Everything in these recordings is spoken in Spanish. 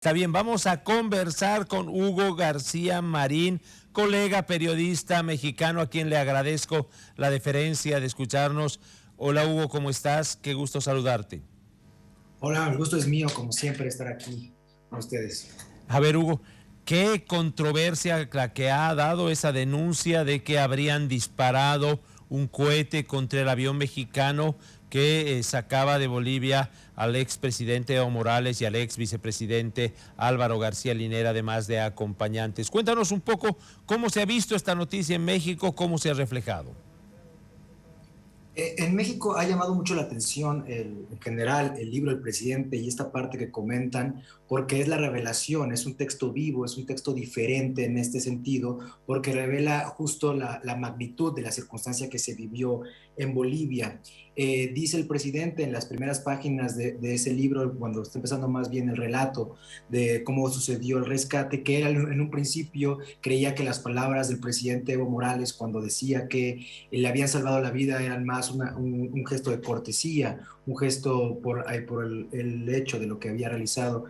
Está bien, vamos a conversar con Hugo García Marín, colega periodista mexicano, a quien le agradezco la deferencia de escucharnos. Hola Hugo, ¿cómo estás? Qué gusto saludarte. Hola, el gusto es mío, como siempre, estar aquí con ustedes. A ver, Hugo, ¿qué controversia la que ha dado esa denuncia de que habrían disparado un cohete contra el avión mexicano que sacaba de Bolivia al expresidente Evo Morales y al ex vicepresidente Álvaro García Linera, además de acompañantes? Cuéntanos un poco cómo se ha visto esta noticia en México, cómo se ha reflejado. En México ha llamado mucho la atención en general el libro del presidente y esta parte que comentan, porque es la revelación, es un texto vivo, es un texto diferente en este sentido, porque revela justo la magnitud de la circunstancia que se vivió en Bolivia. Dice el presidente en las primeras páginas de ese libro, cuando está empezando más bien el relato de cómo sucedió el rescate, que él en un principio creía que las palabras del presidente Evo Morales cuando decía que le habían salvado la vida eran más un gesto de cortesía, un gesto por el hecho de lo que había realizado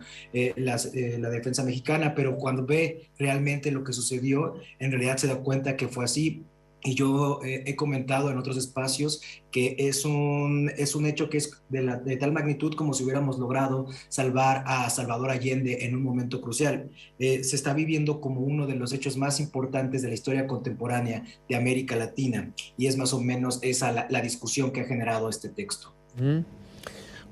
la defensa mexicana, pero cuando ve realmente lo que sucedió, en realidad se da cuenta que fue así. Y yo he comentado en otros espacios que es un hecho que es de tal magnitud como si hubiéramos logrado salvar a Salvador Allende en un momento crucial. Se está viviendo como uno de los hechos más importantes de la historia contemporánea de América Latina, y es más o menos esa la discusión que ha generado este texto.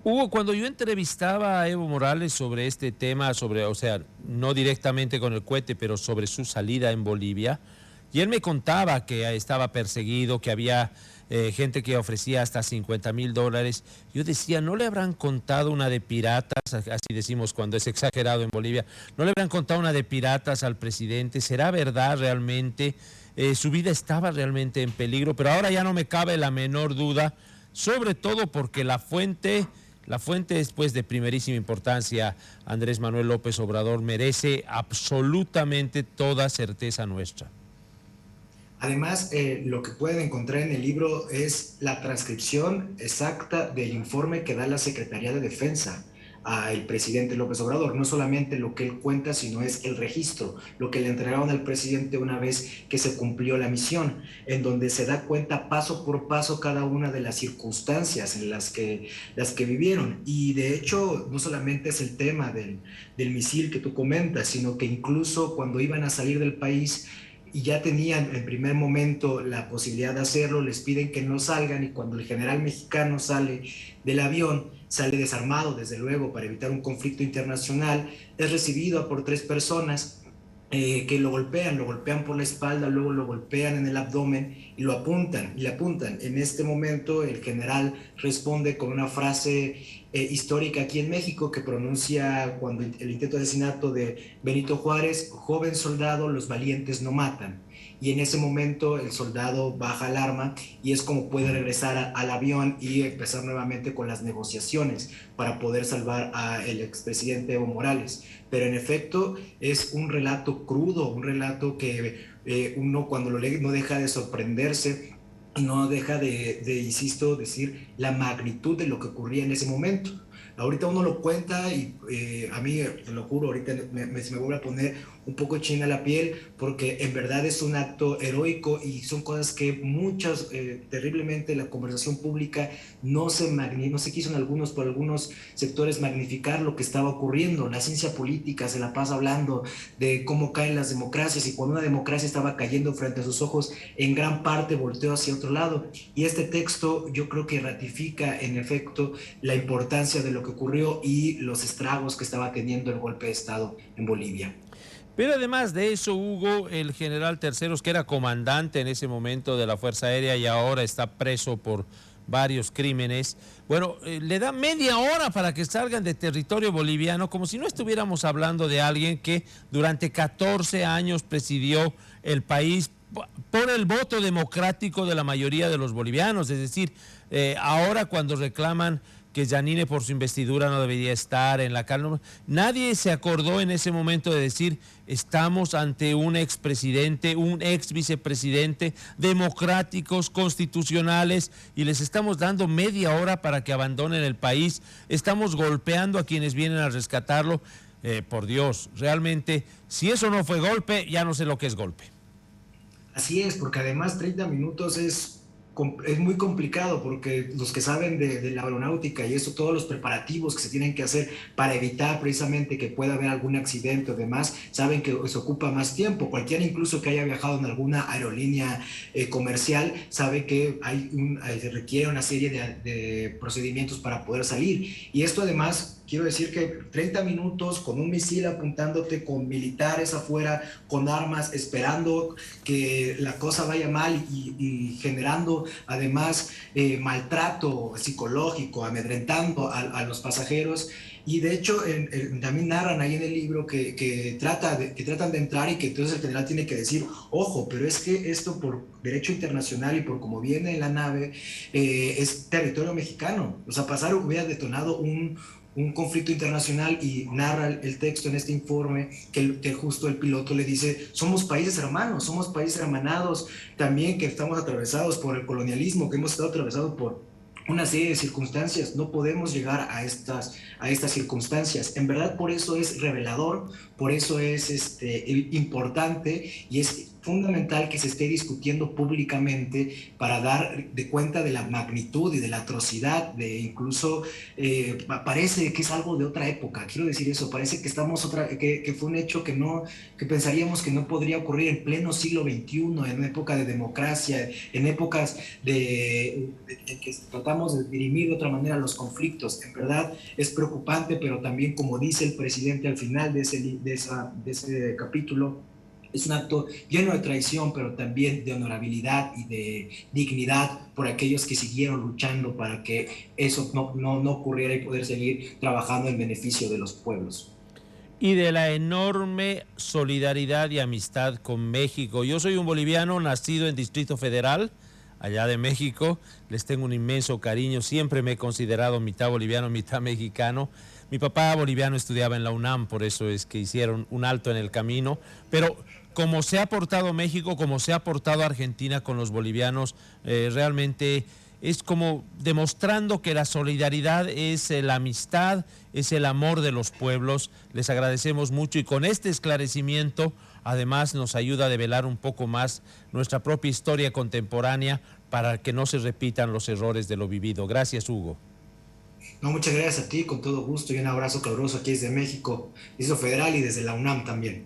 Hugo, cuando yo entrevistaba a Evo Morales sobre este tema, o sea, no directamente con el cohete, pero sobre su salida en Bolivia, y él me contaba que estaba perseguido, que había gente que ofrecía hasta $50,000. Yo decía, ¿no le habrán contado una de piratas? Así decimos cuando es exagerado en Bolivia. ¿No le habrán contado una de piratas al presidente? ¿Será verdad realmente? Su vida estaba realmente en peligro, pero ahora ya no me cabe la menor duda, sobre todo porque la fuente es pues de primerísima importancia. Andrés Manuel López Obrador merece absolutamente toda certeza nuestra. Además, lo que pueden encontrar en el libro es la transcripción exacta del informe que da la Secretaría de Defensa al presidente López Obrador. No solamente lo que él cuenta, sino es el registro, lo que le entregaron al presidente una vez que se cumplió la misión, en donde se da cuenta paso por paso cada una de las circunstancias en las que vivieron. Y de hecho, no solamente es el tema del misil que tú comentas, sino que incluso cuando iban a salir del país y ya tenían en primer momento la posibilidad de hacerlo, les piden que no salgan, y cuando el general mexicano sale del avión, sale desarmado desde luego para evitar un conflicto internacional, es recibido por tres personas que lo golpean por la espalda, luego lo golpean en el abdomen y le apuntan. En este momento el general responde con una frase histórica aquí en México que pronuncia cuando el intento de asesinato de Benito Juárez: joven soldado, los valientes no matan. Y en ese momento el soldado baja el arma y es como puede regresar al avión y empezar nuevamente con las negociaciones para poder salvar al expresidente Evo Morales. Pero en efecto es un relato crudo, un relato que uno cuando lo lee no deja de sorprenderse, no deja insisto, decir la magnitud de lo que ocurría en ese momento. Ahorita uno lo cuenta y a mí, te lo juro, ahorita se me vuelve a poner un poco china la piel, porque en verdad es un acto heroico y son cosas que muchas, terriblemente, la conversación pública no se quiso en algunos, por algunos sectores, magnificar lo que estaba ocurriendo. La ciencia política se la pasa hablando de cómo caen las democracias, y cuando una democracia estaba cayendo frente a sus ojos, en gran parte volteó hacia otro lado. Y este texto yo creo que ratifica en efecto la importancia de lo que ocurrió y los estragos que estaba teniendo el golpe de Estado en Bolivia. Pero además de eso, Hugo, el general Terceros, que era comandante en ese momento de la Fuerza Aérea y ahora está preso por varios crímenes, bueno, le da media hora para que salgan de territorio boliviano, como si no estuviéramos hablando de alguien que durante 14 años presidió el país por el voto democrático de la mayoría de los bolivianos. Es decir, ahora cuando reclaman que Yanine por su investidura no debería estar en la cárcel, nadie se acordó en ese momento de decir: estamos ante un expresidente, un ex vicepresidente, democráticos, constitucionales, y les estamos dando media hora para que abandonen el país, estamos golpeando a quienes vienen a rescatarlo. por Dios, realmente, si eso no fue golpe, ya no sé lo que es golpe. Así es, porque además 30 minutos es muy complicado, porque los que saben de la aeronáutica y eso, todos los preparativos que se tienen que hacer para evitar precisamente que pueda haber algún accidente o demás, saben que se ocupa más tiempo. Cualquiera incluso que haya viajado en alguna aerolínea comercial sabe que se requiere una serie de procedimientos para poder salir. Y esto además... Quiero decir que 30 minutos con un misil apuntándote, con militares afuera, con armas, esperando que la cosa vaya mal y generando además maltrato psicológico, amedrentando a los pasajeros. Y de hecho también narran ahí en el libro que tratan de entrar y que entonces el general tiene que decir, ojo, pero es que esto por derecho internacional y por cómo viene la nave es territorio mexicano. O sea, pasar hubiera detonado un conflicto internacional, y narra el texto en este informe que justo el piloto le dice, somos países hermanos, somos países hermanados, también que estamos atravesados por el colonialismo, que hemos estado atravesados por una serie de circunstancias, no podemos llegar a estas circunstancias. En verdad, por eso es revelador, por eso es importante, y es fundamental que se esté discutiendo públicamente para dar de cuenta de la magnitud y de la atrocidad, de incluso parece que es algo de otra época, quiero decir eso, parece que que fue un hecho que pensaríamos que no podría ocurrir en pleno siglo XXI, en época de democracia, en épocas de que tratamos de dirimir de otra manera los conflictos. En verdad es preocupante, pero también, como dice el presidente al final de ese capítulo, es un acto lleno de traición, pero también de honorabilidad y de dignidad por aquellos que siguieron luchando para que eso no ocurriera y poder seguir trabajando en beneficio de los pueblos. Y de la enorme solidaridad y amistad con México. Yo soy un boliviano nacido en Distrito Federal, allá de México. Les tengo un inmenso cariño. Siempre me he considerado mitad boliviano, mitad mexicano. Mi papá boliviano estudiaba en la UNAM, por eso es que hicieron un alto en el camino. Pero como se ha portado México, como se ha portado Argentina con los bolivianos, realmente es como demostrando que la solidaridad es la amistad, es el amor de los pueblos. Les agradecemos mucho, y con este esclarecimiento además nos ayuda a develar un poco más nuestra propia historia contemporánea para que no se repitan los errores de lo vivido. Gracias, Hugo. No, muchas gracias a ti, con todo gusto, y un abrazo caluroso aquí desde México, Distrito Federal, y desde la UNAM también.